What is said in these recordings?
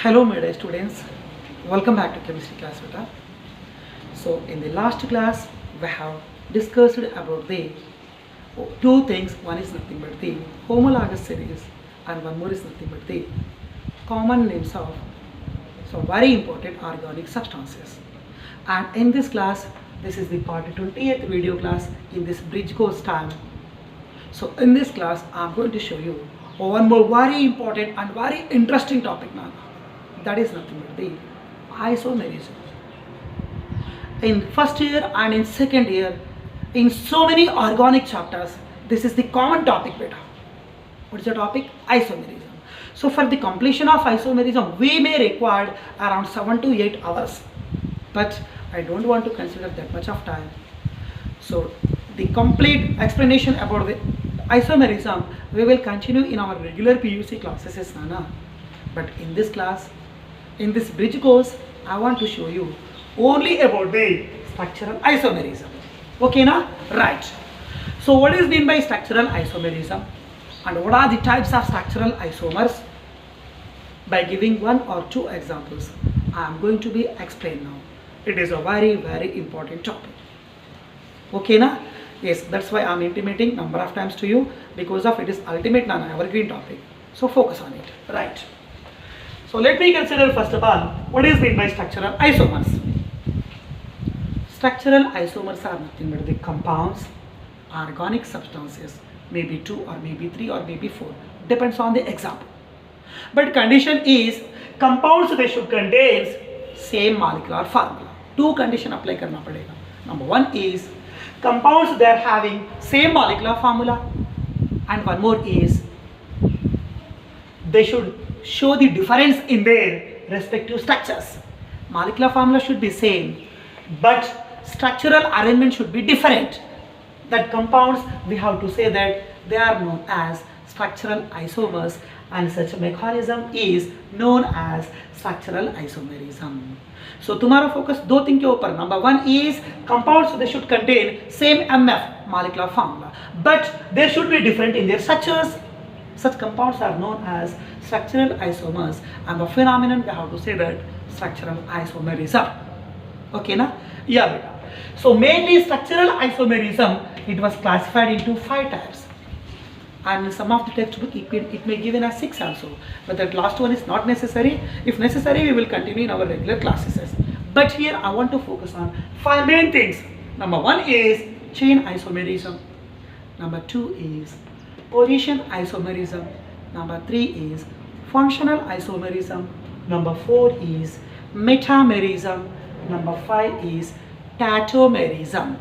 Hello my dear students, welcome back to chemistry class beta. So in the last class we have discussed about the two things. One is nothing but the homologous series and one more is nothing but the common names of some very important organic substances. And in this class, this is the part 20th video class in this bridge course time. So in this class I am going to show you one more very important and very interesting topic now. That is nothing but the isomerism. In first year and in second year, in so many organic chapters, this is the common topic beta. What is the topic? Isomerism. So for the completion of isomerism, we may require around 7 to 8 hours. But I don't want to consider that much of time. So the complete explanation about the isomerism, we will continue in our regular PUC classes, Nana. But in this class, in this bridge course, I want to show you only about the structural isomerism. Okay, na? Right. So what is meant by structural isomerism and what are the types of structural isomers? By giving one or two examples, I am going to be explained now. It is a very important topic. Okay, na? Yes, that's why I am intimating number of times to you, because of it is ultimate non-evergreen topic. So focus on it. Right. So let me consider first of all what is meant by structural isomers. Structural isomers are nothing but the compounds, organic substances, maybe 2 or maybe 3 or maybe 4, depends on the example. But condition is compounds they should contain same molecular formula. Two condition apply karna padega. Number one is compounds they are having same molecular formula, and one more is they should show the difference in their respective structures. Molecular formula should be same, but structural arrangement should be different. That compounds, we have to say that they are known as structural isomers, and such a mechanism is known as structural isomerism. So tomorrow focus दो thing के ऊपर. Number one is compounds they should contain same MF molecular formula, but they should be different in their structures. Such compounds are known as structural isomers, and the phenomenon we have to say that structural isomerism. Okay, na? Yeah, beta. So mainly structural isomerism, it was classified into 5 types, and in some of the textbook it may given as 6 also, but that last one is not necessary. If necessary, we will continue in our regular classes, but here I want to focus on 5 main things. Number 1 is chain isomerism. Number 2 is position isomerism. Number 3 is functional isomerism. Number 4 is metamerism. Number 5 is tautomerism.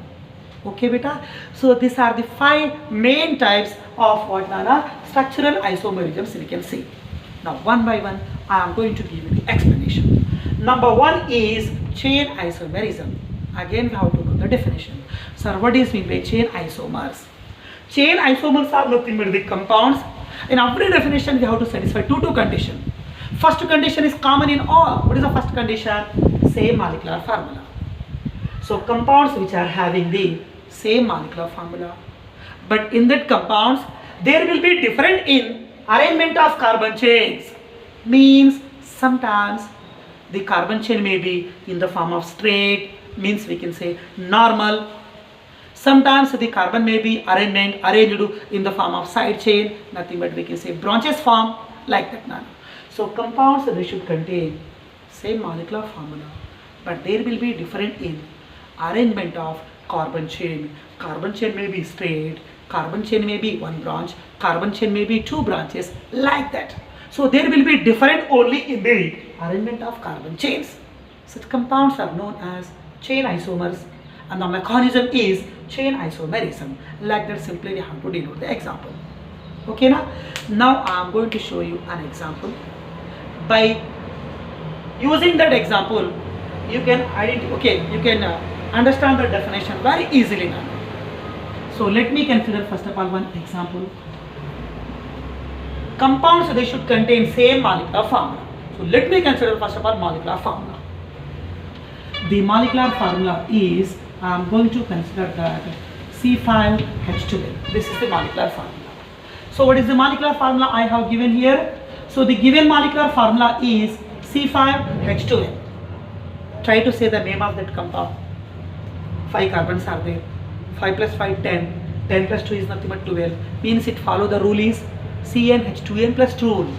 Okay, beta. So these are the 5 main types of what, Nana? Structural isomerisms we can see. Now one by one I am going to give you the explanation. Number 1 is chain isomerism. Again we have to know the definition. Sir, what is meant by chain isomers? Chain isomers are nothing but the compounds. In every definition we have to satisfy two conditions. First condition is common in all. What is the first condition? Same molecular formula. So compounds which are having the same molecular formula, but in that compounds there will be different in arrangement of carbon chains. Means sometimes the carbon chain may be in the form of straight, means we can say normal. Sometimes the carbon may be arranged in the form of side chain, nothing but we can say branches form, like that now. So compounds they should contain same molecular formula, but there will be different in arrangement of carbon chain. Carbon chain may be straight, carbon chain may be one branch, carbon chain may be 2 branches, like that. So there will be different only in the arrangement of carbon chains. Such compounds are known as chain isomers, and the mechanism is chain isomerism. Like that, simply we have to denote the example. Okay, now I am going to show you an example. By using that example, you can understand the definition very easily now. So let me consider first of all one example. Compounds they should contain same molecular formula. So let me consider first of all molecular formula. The molecular formula is, I am going to consider that C5H12. This is the molecular formula. So what is the molecular formula I have given here? So the given molecular formula is C5H2N. Try to say the name of that compound. 5 carbons are there. 5 plus 5, 10. 10 plus 2 is nothing but 12. Means it follow the rule is CnH2n plus 2 rule.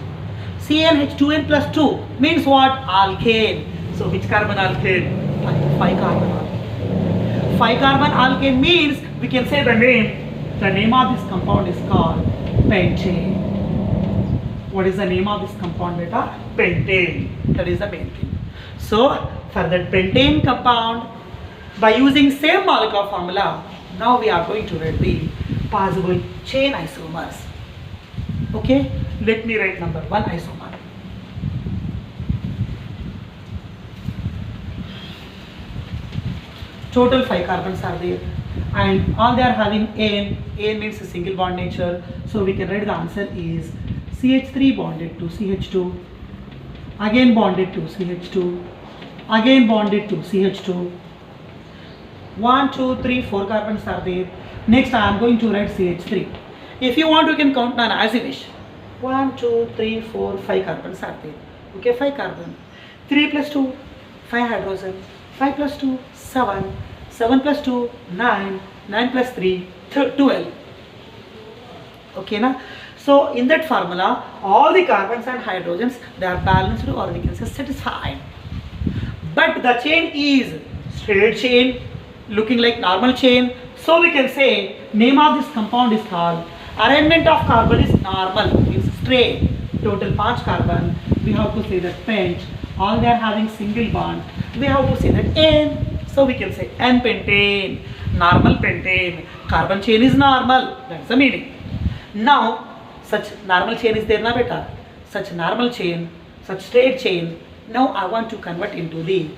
CnH2n plus 2 means what? Alkane. So which carbon alkane? 5 carbon alkane. 5 carbon alkane means we can say the name. The name of this compound is called pentane. What is the name of this compound, beta? Pentane. That is the main thing. So for that pentane compound, by using same molecular formula, now we are going to write the possible chain isomers. Okay, let me write number 1 isomer. Total 5 carbons are there, and all they are having N. N means a single bond nature, so we can write the answer is CH3 bonded to CH2, again bonded to CH2, again bonded to CH2. 1, 2, 3, 4 carbons are there. Next I am going to write CH3. If you want, you can count on as you wish. 1, 2, 3, 4, 5 carbons are there. Okay, 5 carbon. 3 plus 2, 5 hydrogen. 5 plus 2, 7. 7 plus 2, 9. 9 plus 3, 12. Okay, na? So in that formula, all the carbons and hydrogens, they are balanced, or we can say satisfied. But the chain is straight chain, looking like normal chain. So we can say name of this compound is called arrangement of carbon is normal, means straight. Total 5 carbon. We have to say that pent. All they are having single bond. We have to say that N. So we can say N pentane, normal pentane. Carbon chain is normal. That's the meaning. Now such normal chain is there na beta. Such normal chain, such straight chain. Now I want to convert into the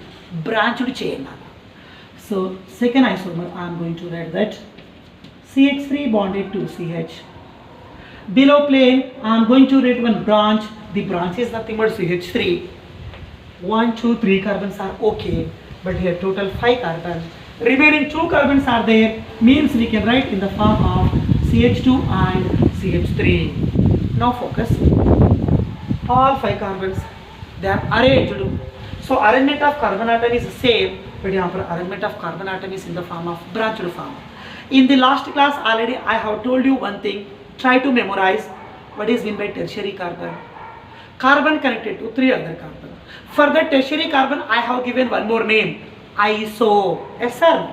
branched chain. So second isomer I am going to write that CH3 bonded to CH. Below plane I am going to write one branch. The branch is nothing but CH3. 1, 2, 3 carbons are okay, but here total 5 carbon. Remaining 2 carbons are there, means we can write in the form of CH2 and CH3. Now focus. All 5 carbons, they are arranged. So arrangement of carbon atom is the same, but here arrangement of carbon atom is in the form of branched form. In the last class already I have told you one thing. Try to memorize what is meant by tertiary carbon. Carbon connected to 3 other carbon. For the tertiary carbon I have given one more name, iso. Yes sir.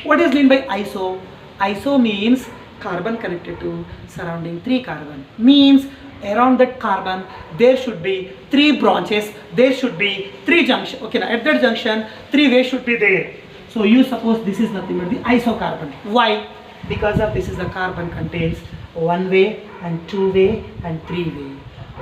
What is meant by iso? Iso means carbon connected to surrounding 3 carbon. Means around that carbon there should be 3 branches, there should be 3 junction. Okay, now at that junction 3 ways should be there. So you suppose this is nothing but the isocarbon. Why? Because of this is the carbon contains 1 way and 2 way and 3 way.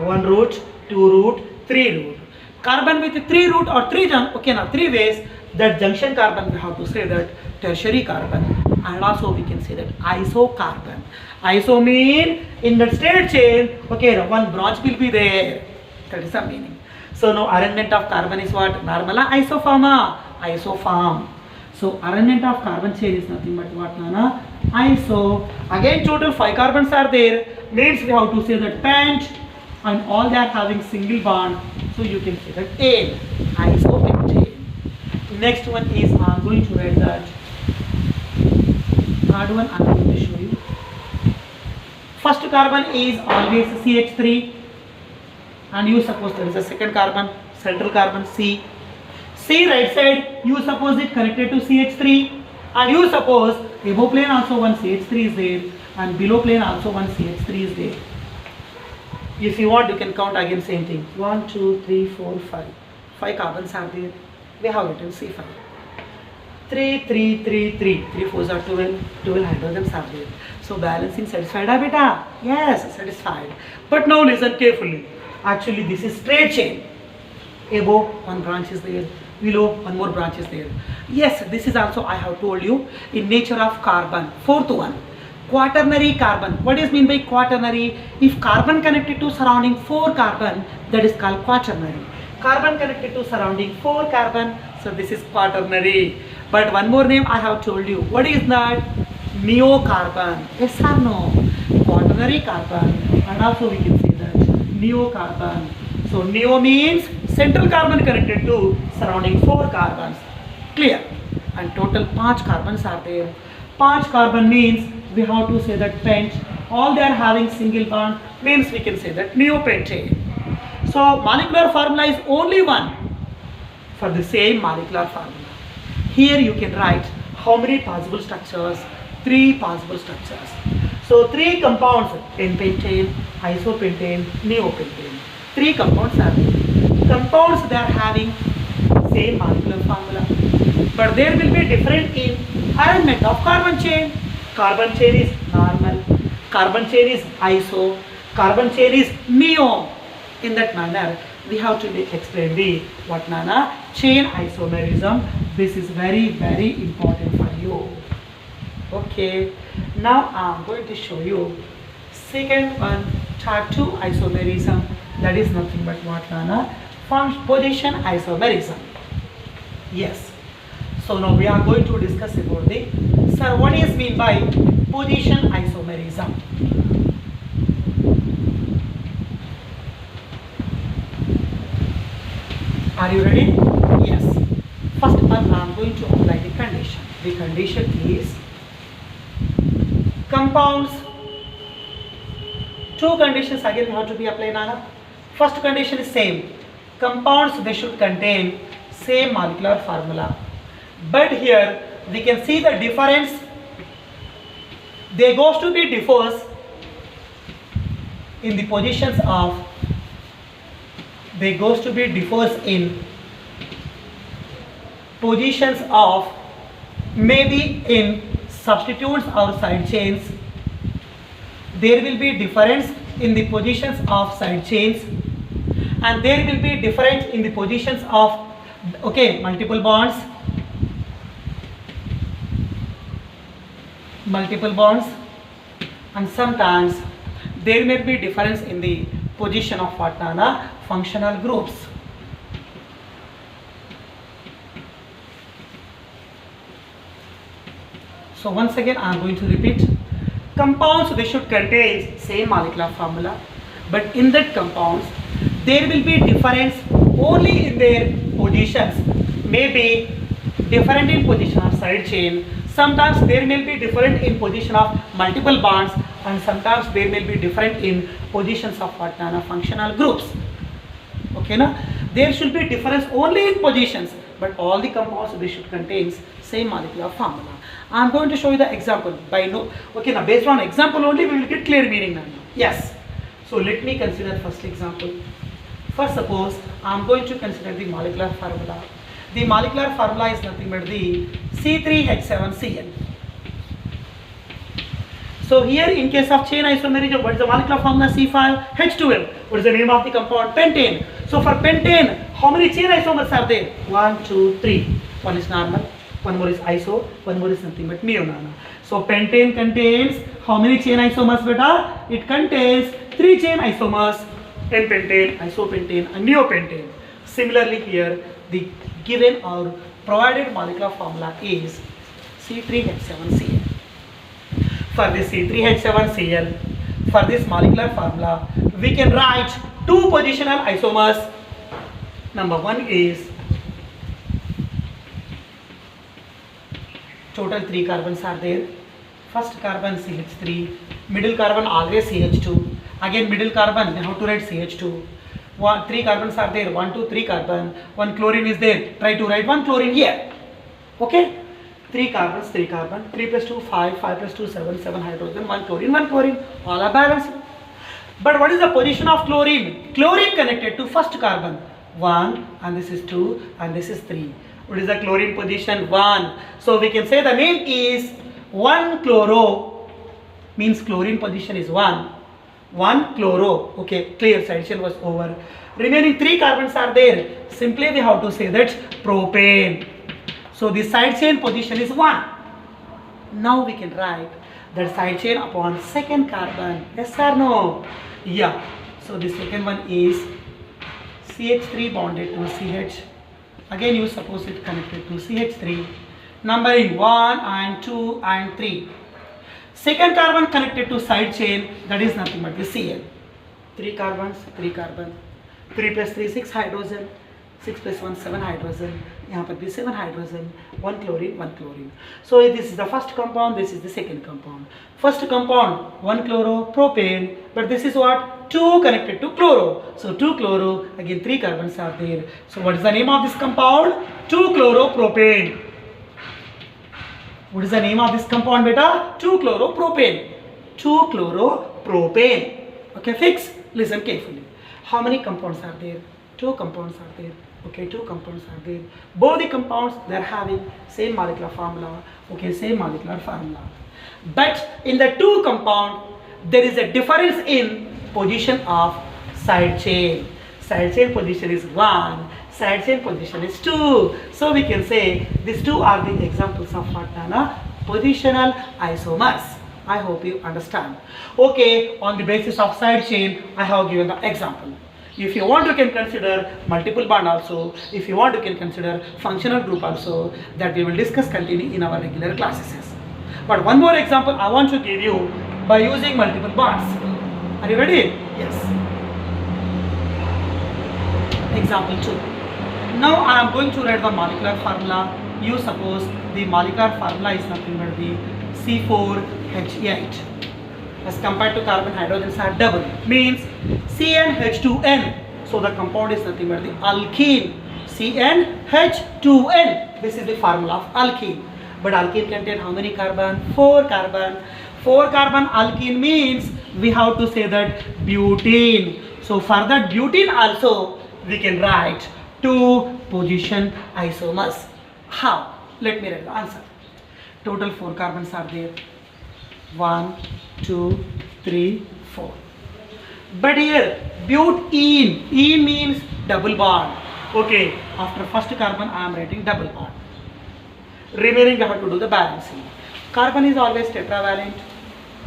1 root, 2 root, 3 root. Carbon with 3 root or 3 ways, that junction carbon we have to say that tertiary carbon, and also we can say that isocarbon. Iso mean in the straight chain, okay, one branch will be there. That is the meaning. So now arrangement of carbon is what? Normal isoform. Isoform. So arrangement of carbon chain is nothing but what, Nana? Iso. Again total 5 carbons are there, means we have to say that pent, and all they are having single bond. So you can say that N, isopentane. Next one is I am going to write that. Third one I am going to show you. First carbon is always CH3, and you suppose there is a second carbon, central carbon C. C right side, you suppose it connected to CH3, and you suppose above plane also one CH3 is there, and below plane also one CH3 is there. If you want, you can count again same thing. 1, 2, 3, 4, 5. 5 carbons are there. We have written C5. 3, 3, 3, 3. 3 4s are 12. 12 hydrogens are there. So balancing satisfied, beta? Yes, satisfied. But now listen carefully. Actually, this is straight chain. Above one branch is there. Below one more branch is there. Yes, this is also I have told you in nature of carbon. Fourth one. Quaternary carbon. What is mean by quaternary? If carbon connected to surrounding 4 carbon, that is called quaternary. Carbon connected to surrounding 4 carbon, so this is quaternary. But one more name I have told you. What is that? Neocarbon. Yes or no? Quaternary carbon, and also we can say that neocarbon. So neo means Central carbon connected to surrounding 4 carbons. Clear? And total 5 carbons are there. 5 carbon means we have to say that pent. All they are having single bond means we can say that neopentane. So molecular formula is only one for the same molecular formula. Here you can write how many possible structures? 3 possible structures. So 3 compounds: n-pentane, isopentane, neopentane. 3 compounds are there. Compounds they are having same molecular formula, but there will be different in arrangement of carbon chain. Carbon chain is normal, carbon chain is iso, carbon chain is neo. In that manner, we have to explain the what nana chain isomerism. This is very important for you. Okay, now I am going to show you second one, type 2 isomerism. That is nothing but what nana position isomerism. Yes. So now we are going to discuss about the sir, what is mean by position isomerism? Are you ready? Yes. First of all, I am going to apply the condition. The condition is compounds. 2 conditions again have to be applied, Nana. First condition is same. Compounds they should contain same molecular formula. But here we can see the difference. They goes to be differs in the positions of. They goes to be differs in positions of maybe in substituents or side chains. There will be difference in the positions of side chains, and there will be difference in the positions of multiple bonds, and sometimes there may be difference in the position of what nana functional groups. So once again I am going to repeat. Compounds they should contain same molecular formula, but in that compounds there will be difference only in their positions. Maybe different in position of side chain. Sometimes there may be different in position of multiple bonds, and sometimes there may be different in positions of what nana functional groups. Okay, na? There should be difference only in positions, but all the compounds they should contain same molecular formula. I am going to show you the example by now based on example only we will get clear meaning now. Yes. So let me consider first example. First suppose I am going to consider the molecular formula. The molecular formula is nothing but the C3H7Cl. So here in case of chain isomerism, what is the molecular formula? C5H12. What is the name of the compound? Pentane. So for pentane, how many chain isomers are there? 1, 2, 3. One is normal, one more is iso, one more is nothing but neonana. So pentane contains how many chain isomers, beta? It contains 3 chain isomers: n-pentane, isopentane and neopentane. Similarly here, the given or provided molecular formula is C3H7Cl. For this C3H7Cl, for this molecular formula, we can write 2 positional isomers. Number 1 is total 3 carbons are there. First carbon CH3, middle carbon always CH2. Again middle carbon we have to write CH2. 3 carbons are there, 1, 2, 3 carbon. 1 chlorine is there. Try to write 1 chlorine here. Okay. 3 carbons, 3 carbon. 3 plus 2, 5. 5 plus 2, 7. 7 hydrogen. 1 chlorine, 1 chlorine. All are balanced. But what is the position of chlorine? Chlorine connected to first carbon. 1 and this is 2 and this is 3. What is the chlorine position? 1. So we can say the name is 1 chloro, means chlorine position is 1. 1 chloro. Okay, clear, side chain was over. Remaining 3 carbons are there. Simply we have to say that propane. So the side chain position is 1. Now we can write that side chain upon second carbon. Yes or no? Yeah. So the second one is CH3 bonded to CH. Again you suppose it connected to CH3. Numbering 1 and 2 and 3. Second carbon connected to side chain, that is nothing but the Cl. 3 carbons, 3 carbon. 3 plus 3, 6 hydrogen. 6 plus 1 7 hydrogen, यहाँ पर भी 7 hydrogen, 1 chlorine 1 chlorine. So this is the first compound, this is the second compound. First compound 1 chloropropane, but this is what, 2 connected to chloro, so 2 chloro, again 3 carbons are there. So what is the name of this compound? 2 chloropropane. What is the name of this compound, beta? 2 chloropropane. 2 chloropropane. Okay, fix. Listen carefully. How many compounds are there? 2 compounds are there. Okay, 2 compounds are there. Both the compounds, they are having same molecular formula. Okay, same molecular formula. But in the 2 compound, there is a difference in position of side chain. Side chain position is 1. Side chain position is 2. So we can say these 2 are the examples of what, Nana? Positional isomers. I hope you understand. Okay, on the basis of side chain, I have given the example. If you want, you can consider multiple bond also. If you want, you can consider functional group also, that we will discuss continue in our regular classes. But one more example I want to give you by using multiple bonds. Are you ready? Yes. Example 2. Now I am going to write the molecular formula. You suppose the molecular formula is nothing but the C4H8. As compared to carbon, hydrogens are double, means CnH2n. So the compound is nothing but the alkene. CnH2n. This is the formula of alkene. But alkene contains how many carbon? 4 carbon. 4 carbon alkene means we have to say that butene. So for that butene also we can write 2 position isomers. How? Let me write the answer. Total 4 carbons are there. 1, 2, 3, 4. But here butene, E means double bond. Okay, after first carbon I am writing double bond. Remaining I have to do the balancing. Carbon is always tetravalent.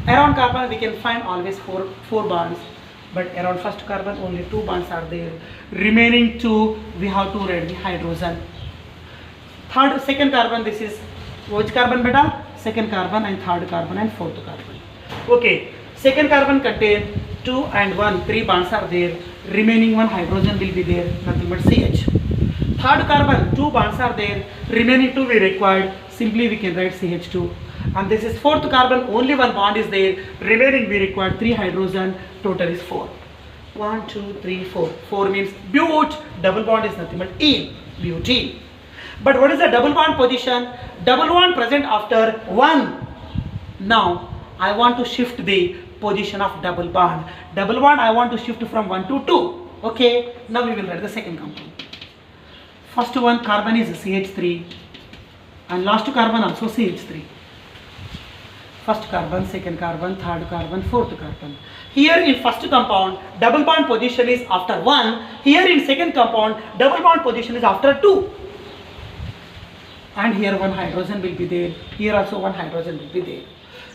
Around carbon we can find always 4 bonds. But around first carbon only 2 bonds are there. Remaining 2 we have to write the hydrogen. Second carbon, this is which carbon, beta? Second carbon and third carbon and fourth carbon. Okay, second carbon contain 2 and 1, 3 bonds are there. Remaining 1 hydrogen will be there, nothing but CH. Third carbon, 2 bonds are there. Remaining 2 we required, simply we can write CH2. And this is fourth carbon, only 1 bond is there. Remaining we required 3 hydrogen, total is 4. 1, 2, 3, 4. 4 means but, double bond is nothing but ene, butene. But what is the double bond position? Double bond present after 1. Now I want to shift the position of double bond. Double bond I want to shift from 1 to 2. Okay, now we will write the second compound. First one carbon is CH3 and last carbon also CH3. First carbon, second carbon, third carbon, fourth carbon. Here in first compound double bond position is after 1. Here in second compound double bond position is after 2. And here 1 hydrogen will be there. Here also 1 hydrogen will be there.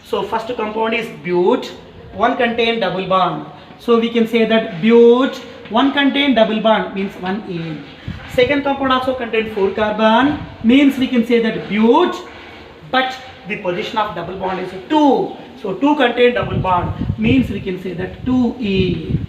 So first compound is but, 1 contain double bond. So we can say that but 1 contain double bond means 1 ene. Second compound also contain 4 carbon means we can say that but the position of double bond is 2. So 2 contain double bond means we can say that 2 ene.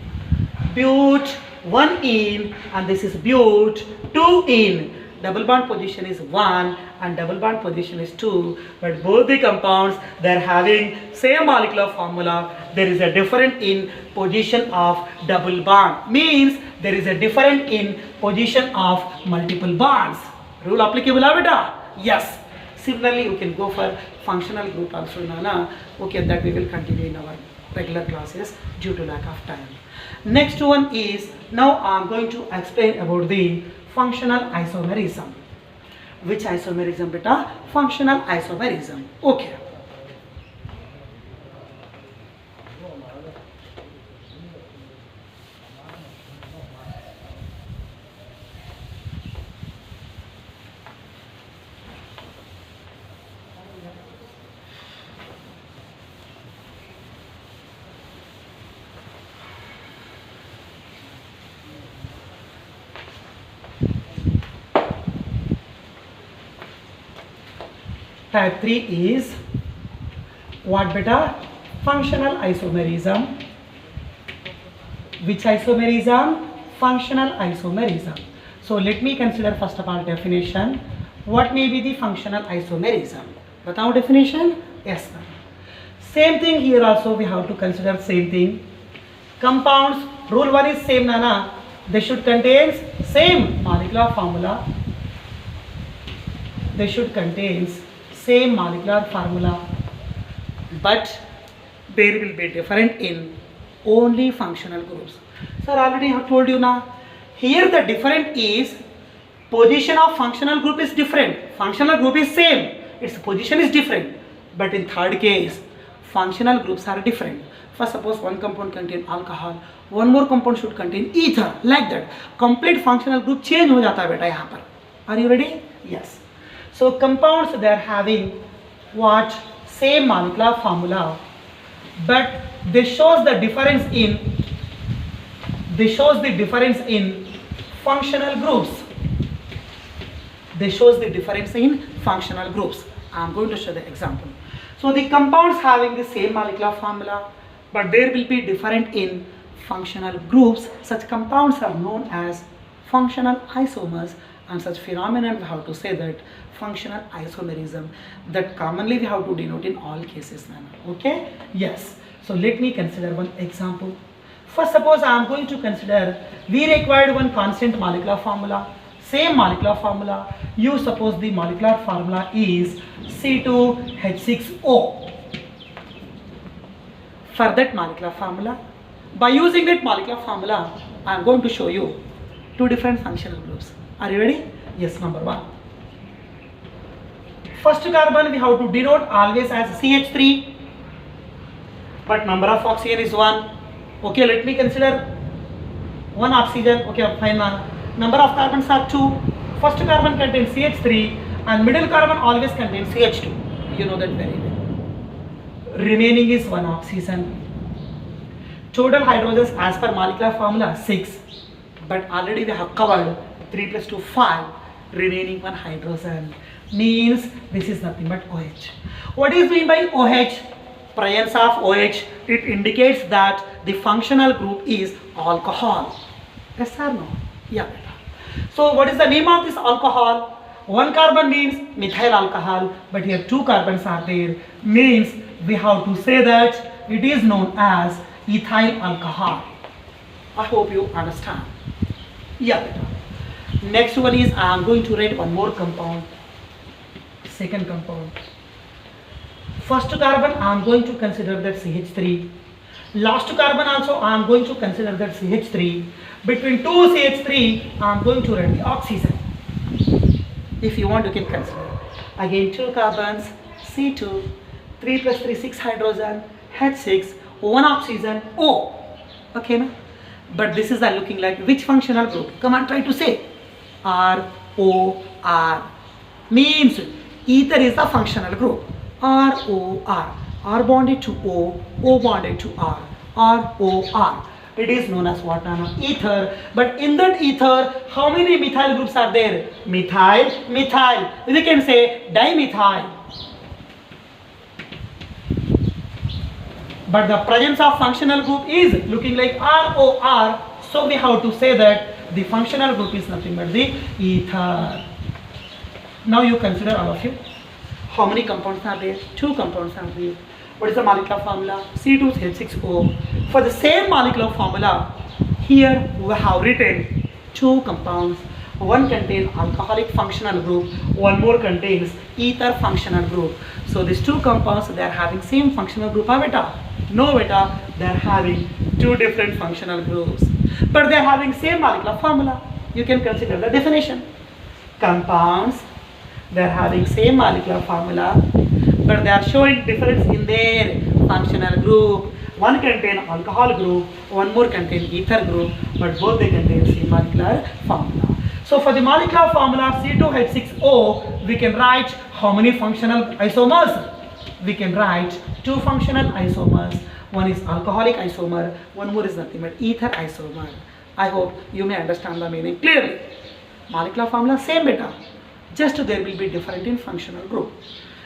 But 1 ene and this is but 2 ene. Double bond position is 1 and double bond position is 2, but both the compounds they are having same molecular formula. There is a difference in position of double bond, means there is a difference in position of multiple bonds. Rule applicable, beta? Yes. Similarly you can go for functional group also, Nana. Okay, that we will continue in our regular classes due to lack of time. Next one is, now I am going to explain about the functional isomerism. Which isomerism, beta? Functional isomerism. Okay. Type 3 is what, beta? Functional isomerism. Which isomerism? Functional isomerism. So let me consider first of all definition. What may be the functional isomerism? Without definition? Yes, ma'am. Same thing here also we have to consider same thing. Compounds, rule 1 is same, Nana. They should contain same molecular formula. They should contain same molecular formula, but there will be different in only functional groups. Sir, already I have told you now. Here the different is position of functional group is different. Functional group is same. Its position is different. But in third case, functional groups are different. First, suppose one compound contain alcohol, one more compound should contain ether, like that. Complete functional group change हो जाता है बेटा यहाँ पर. Are you ready? Yes. So compounds they are having what same molecular formula, but they shows the difference in functional groups. They shows the difference in functional groups. I am going to show the example. So the compounds having the same molecular formula, but there will be different in functional groups. Such compounds are known as functional isomers, and such phenomenon we have to say that functional isomerism, that commonly we have to denote in all cases. Okay? Yes. So let me consider one example. First, suppose I am going to consider we required one constant molecular formula, same molecular formula. You suppose the molecular formula is C2H6O. For that molecular formula, by using that molecular formula, I am going to show you two different functional groups. Are you ready? Yes, number 1. First carbon we have to denote always as CH3, but number of oxygen is 1. Okay, let me consider one oxygen. Okay, fine. Number of carbons are 2. First carbon contains CH3 and middle carbon always contains CH2. You know that very well. Remaining is one oxygen. Total hydrogens as per molecular formula 6. But already we have covered 3 plus 2, 5. Remaining one hydrogen. Means this is nothing but OH. What is mean by OH? Presence of OH, it indicates that the functional group is alcohol. Yes or no? Yeah. So what is the name of this alcohol? One carbon means methyl alcohol, but here 2 carbons are there. Means we have to say that it is known as ethyl alcohol. I hope you understand. Yeah. Next one is I am going to write one more compound. Second compound. First carbon I am going to consider that CH3. Last carbon also I am going to consider that CH3. Between 2 CH3 I am going to write the oxygen. If you want you can consider. Again 2 carbons, C2, 3 plus 3, 6 hydrogen, H6, 1 oxygen, O. Okay, na? But this is looking like which functional group? Come on, try to say. R, O, R. Means ether is the functional group. R, O, R. R bonded to O, O bonded to R. R, O, R. It is known as what, Nana? Ether. But in that ether, how many methyl groups are there? Methyl, methyl. We can say dimethyl. But the presence of functional group is looking like ROR. So we have to say that the functional group is nothing but the ether. Now you consider all of you. How many compounds are there? 2 compounds are there. What is the molecular formula? C2H6O. For the same molecular formula, here we have written 2 compounds. One contains alcoholic functional group, one more contains ether functional group. So these 2 compounds, they are having same functional group, beta? No, beta, they are having 2 different functional groups. But they are having same molecular formula. You can consider the definition. Compounds, they are having same molecular formula, but they are showing difference in their functional group. One contain alcohol group, one more contain ether group, but both they contain same molecular formula. So for the molecular formula C2H6O, we can write how many functional isomers? We can write 2 functional isomers. One is alcoholic isomer, one more is nothing but ether isomer. I hope you may understand the meaning clearly. Molecular formula same beta, just there will be different in functional group.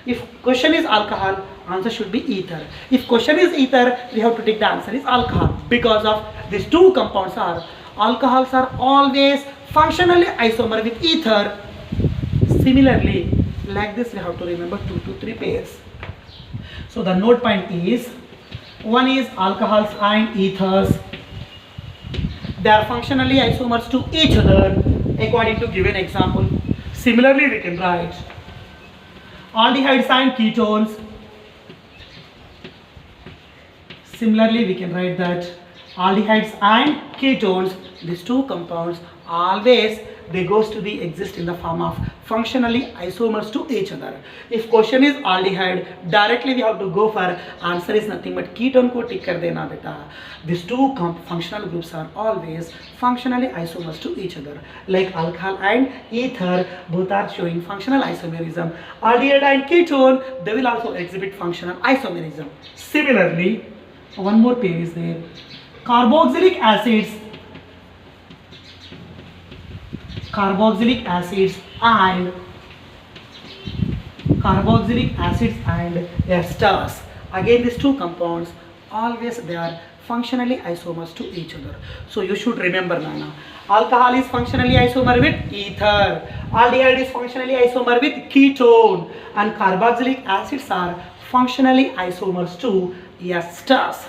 If question is alcohol, answer should be ether. If question is ether, we have to take the answer is alcohol, because of these 2 compounds are alcohols are always functionally isomer with ether. Similarly, like this we have to remember 2 to 3 pairs. So the note point is, one is alcohols and ethers. They are functionally isomers to each other according to given example. Similarly, we can write aldehydes and ketones. Similarly, we can write that aldehydes and ketones, these two compounds, always they goes to be exist in the form of functionally isomers to each other. If question is aldehyde, directly we have to go for answer is nothing but ketone ko tick kar dena beta. These two functional groups are always functionally isomers to each other. Like alcohol and ether, both are showing functional isomerism. Aldehyde and ketone, they will also exhibit functional isomerism. Similarly, one more pair is there. Carboxylic acids and esters. Again, these two compounds always they are functionally isomers to each other. So you should remember, Nana. Alcohol is functionally isomer with ether. Aldehyde is functionally isomer with ketone, and carboxylic acids are functionally isomers to esters.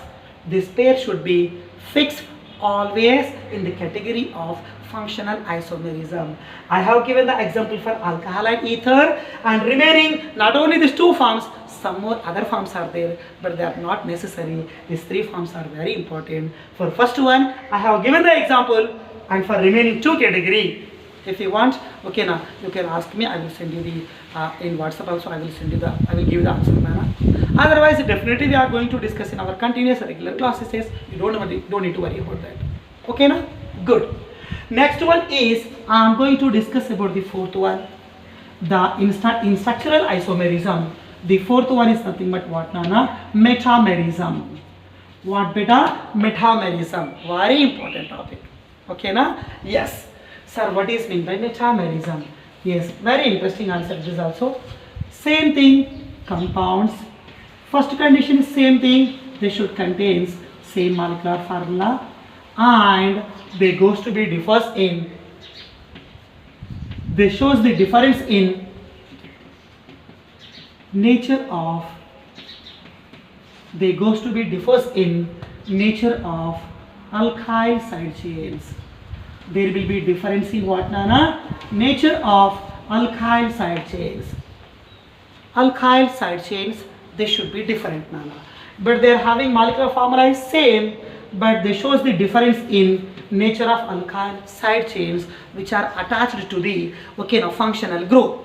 This pair should be fixed always in the category of functional isomerism. I have given the example for alcohol and ether, and remaining not only these two forms, some more other forms are there, but they are not necessary. These three forms are very important. For first one, I have given the example, and for remaining two category, if you want, okay, now you can ask me. I will send you the in WhatsApp also. I will give you the answer, man. Otherwise, definitely we are going to discuss in our continuous regular classes. You don't need to worry about that. Okay, na? Good. Next one is I am going to discuss about the fourth one, in structural isomerism. The fourth one is nothing but what, Nana? Metamerism. What, beta? Metamerism. Very important topic. Okay, na? Yes. Sir, what is meant by metamerism? Yes, very interesting answer this also. Same thing, compounds. First condition is same thing. They should contain same molecular formula, and they goes to be differs in. They shows the difference in nature of. They goes to be differs in nature of alkyl side chains. There will be difference in what, Nana? Nature of alkyl side chains. Alkyl side chains, they should be different, Nana. But they are having molecular formula is same, but they shows the difference in nature of alkyl side chains which are attached to the functional group.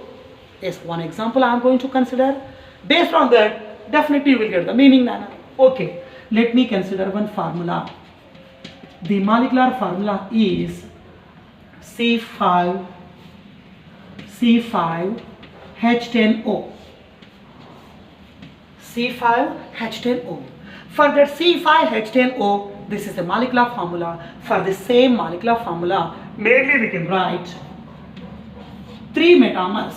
Yes, one example I am going to consider. Based on that, definitely you will get the meaning, Nana. Okay, let me consider one formula. The molecular formula is C5H10O. C5H10O. For that C5H10O, this is the molecular formula. For the same molecular formula, mainly we can write 3 metamers.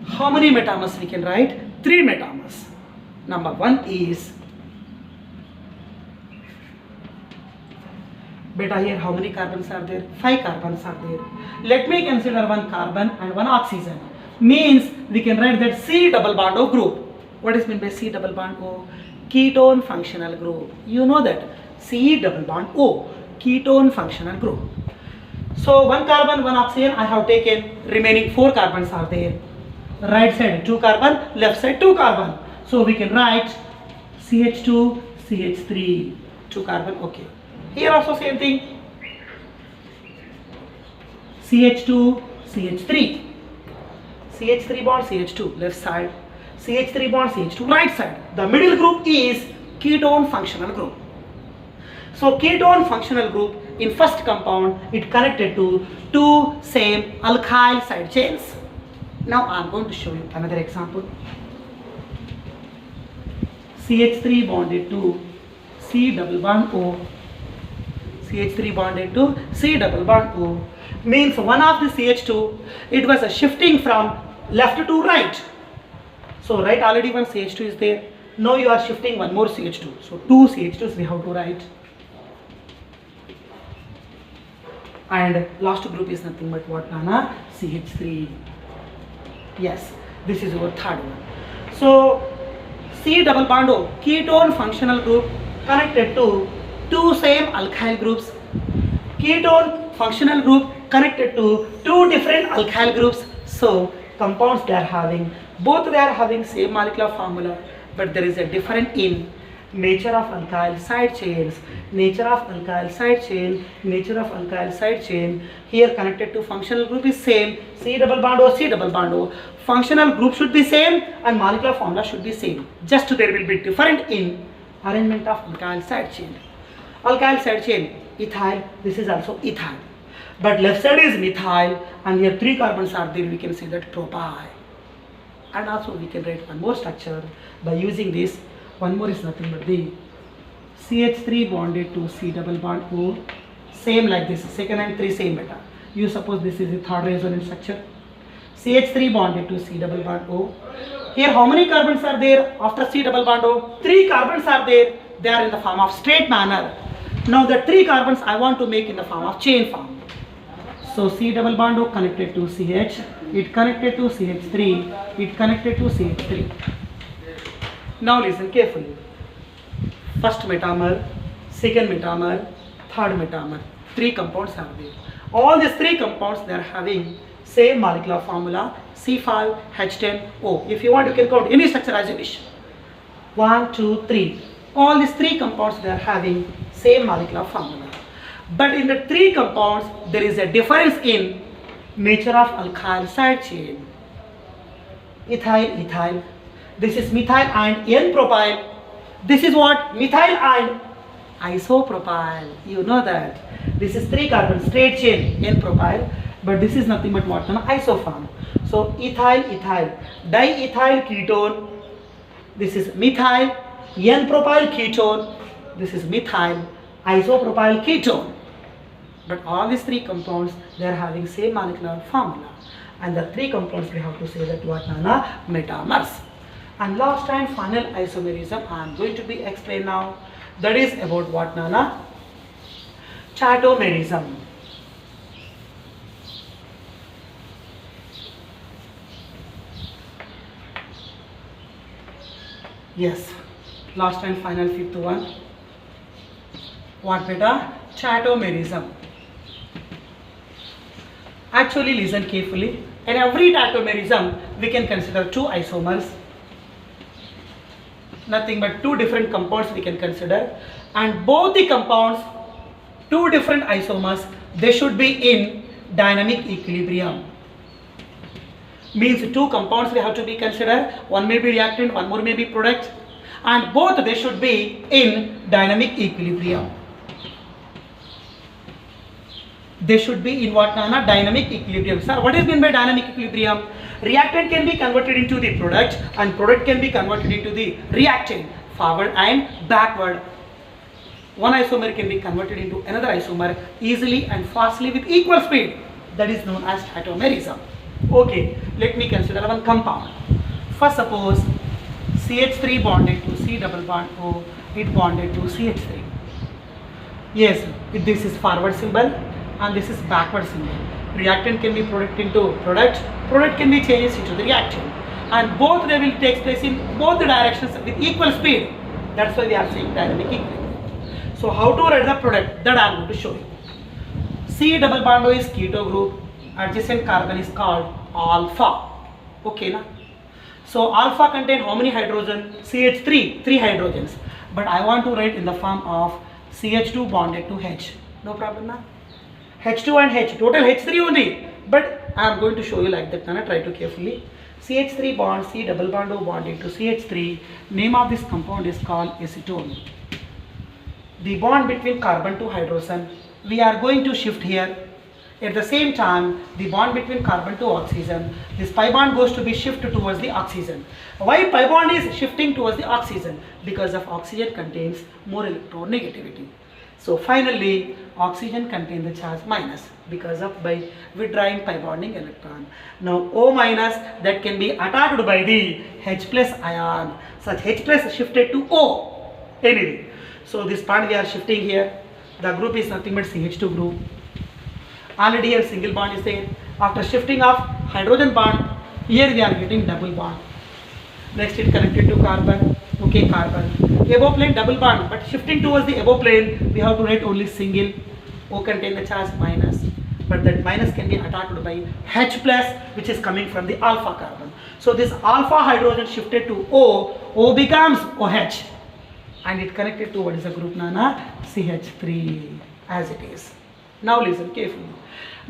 How many metamers we can write? 3 metamers. Number 1 is, beta, here how many carbons are there? 5 carbons are there. Let me consider 1 carbon and 1 oxygen. Means we can write that C double bond O group. What is meant by C double bond O? Ketone functional group. You know that C double bond O, ketone functional group. So 1 carbon, 1 oxygen I have taken. Remaining 4 carbons are there. Right side 2 carbon, left side 2 carbon. So we can write CH2, CH3, 2 carbon. Okay. Here also same thing. CH2, CH3. CH3 bond, CH2, left side. CH3 bond, CH2, right side. The middle group is ketone functional group. So ketone functional group in first compound, it connected to 2 same alkyl side chains. Now I am going to show you another example. CH3 bonded to C double bond O. CH3 bonded to C double bond O. Means one of the CH2, it was a shifting from left to right. So right already one CH2 is there. Now you are shifting one more CH2. So 2 CH2s we have to write. and last group is nothing but what, Nana? CH3. Yes, this is our third one. So C double bond O, ketone functional group connected to two same alkyl groups. Ketone functional group connected to two different alkyl groups. So compounds they are having, both they are having same molecular formula, but there is a difference in nature of alkyl side chains, nature of alkyl side chain, nature of alkyl side chain. Here connected to functional group is same, C double bond O, C double bond O. Functional group should be same and molecular formula should be same. Just there will be different in arrangement of alkyl side chain. Alkyl side chain, ethyl, this is also ethyl. But left side is methyl and here 3 carbons are there, we can say that propyl. And also we can write one more structure by using this. One more is nothing but the CH3 bonded to C double bond O, same like this, second and 3 same beta. You suppose this is the third resonance structure. CH3 bonded to C double bond O. Here how many carbons are there after C double bond O? 3 carbons are there. They are in the form of straight manner. Now the 3 carbons I want to make in the form of chain form. So C double bond O connected to CH, it connected to CH3, it connected to CH3. Now listen carefully. First metamer, second metamer, third metamer. 3 compounds are there. All these 3 compounds they are having same molecular formula C5H10O. If you want you can count any structure as you wish. 1, 2, 3. All these 3 compounds they are having same molecular formula. But in the 3 compounds there is a difference in nature of alkyl side chain. Ethyl, ethyl. This is methyl and N-propyl. This is what? Methyl and isopropyl. You know that. This is 3 carbon straight chain N-propyl. But this is nothing but what? Isoform. So ethyl, ethyl. Diethyl ketone. This is methyl N-propyl ketone. This is methyl isopropyl ketone. But all these 3 compounds they are having same molecular formula. And the 3 compounds we have to say that what, Nana? Metamers. And last and final isomerism I am going to be explained now. That is about what, Nana? Tautomerism. Yes, last and final 5th one. What, beta? Tautomerism. Actually listen carefully. In every tautomerism we can consider 2 isomers. Nothing but 2 different compounds we can consider, and both the compounds, 2 different isomers, they should be in dynamic equilibrium. Means 2 compounds we have to be considered, one may be reactant, one more may be product, and both they should be in dynamic equilibrium. They should be in what, Nana? Dynamic equilibrium. Sir, what is meant by dynamic equilibrium? Reactant can be converted into the product and product can be converted into the reactant, forward and backward. One isomer can be converted into another isomer easily and fastly with equal speed. That is known as tautomerism. Okay, let me consider one compound. First suppose CH3 bonded to C double bond O, it bonded to CH3. Yes, this is forward symbol and this is backward symbol. Reactant can be product into product, product can be changed into the reactant, and both they will take place in both the directions with equal speed. That's why we are saying dynamic equilibrium. So how to write the product, that I am going to show you. C double bond O is keto group, adjacent carbon is called alpha. Okay na? So alpha contain how many hydrogen? CH3, 3 hydrogens. But I want to write in the form of CH2 bonded to H. No problem na? H2 and H, total H3 only. But I am going to show you like that. Now try to carefully. CH3 bond, C double bond O bonded to CH3. Name of this compound is called acetone. The bond between carbon to hydrogen, we are going to shift here. At the same time, the bond between carbon to oxygen, this pi bond goes to be shifted towards the oxygen. Why pi bond is shifting towards the oxygen? Because of oxygen contains more electronegativity. So finally, oxygen contains the charge minus because of by withdrawing pi bonding electron. Now O minus that can be attacked by the H plus ion. Such H plus shifted to O. Anyway, so this bond we are shifting here. The group is nothing but CH2 group. Already here single bond is there. After shifting of hydrogen bond, here we are getting double bond. Next it connected to carbon. Okay, carbon. Above plane double bond, but shifting towards the above plane, we have to write only single. O contain the charge minus, but that minus can be attacked by H plus, which is coming from the alpha carbon. So this alpha hydrogen shifted to O becomes OH, and it connected to what is the group Nana? CH3 as it is. Now listen carefully.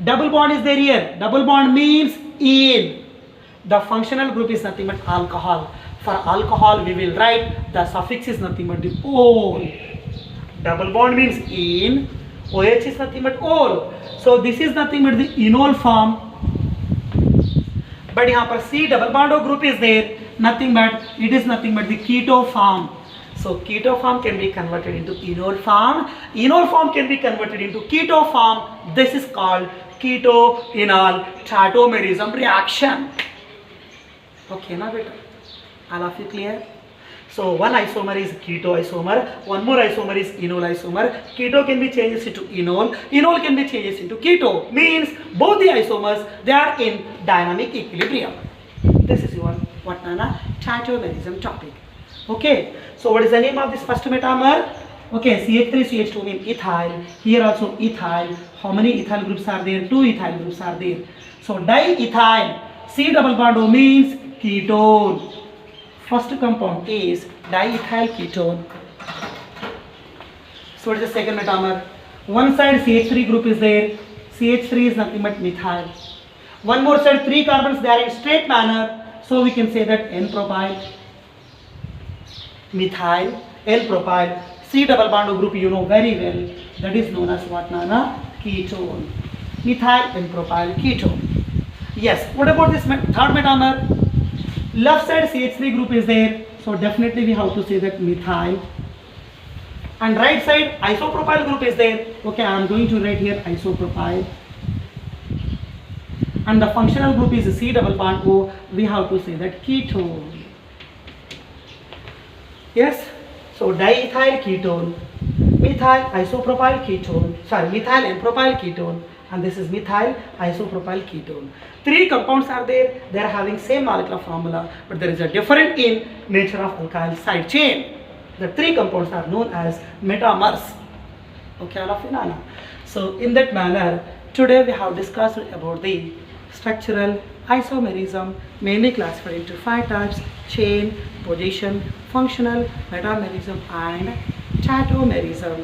Double bond is there here. Double bond means ene. The functional group is nothing but alcohol. For alcohol we will write the suffix is nothing but the ol. Double bond means ene. OH is nothing but ol. So this is nothing but the enol form. But यहाँ पर C double bond O group is there. Nothing but it is nothing but the keto form. So keto form can be converted into enol form. Enol form can be converted into keto form. This is called keto-enol tautomerism reaction. Okay, now beta. All of you clear? So one isomer is keto isomer, one more isomer is enol isomer. Keto can be changed into enol, enol can be changed into keto. Means both the isomers, they are in dynamic equilibrium. This is your what Nana? Tautomerism topic. Okay. So what is the name of this first metamer? Okay, CH3 CH2 means ethyl. Here also ethyl. How many ethyl groups are there? 2 ethyl groups are there. So diethyl. C double bond O means ketone. First compound is diethyl ketone. So what is the second metamer? One side CH3 group is there. CH3 is nothing but methyl. One more side 3 carbons, they are in straight manner. So we can say that N-propyl, methyl, L-propyl, C double bond O group you know very well. That is known as what Nana? Ketone. Methyl, N-propyl, ketone. Yes. What about this third metamer? Left side CH3 group is there. So definitely we have to say that methyl. And right side isopropyl group is there. Okay, I am going to write here isopropyl. And the functional group is C double bond O. We have to say that ketone. Yes. So diethyl ketone, methyl isopropyl ketone, methyl N-propyl ketone, and this is methyl isopropyl ketone. 3 compounds are there. They are having same molecular formula, but there is a difference in nature of alkyl side chain. The 3 compounds are known as metamers. Okay, all of you know. So in that manner, today we have discussed about the structural isomerism, mainly classified into 5 types: chain, position, functional, metamerism, and tautomerism.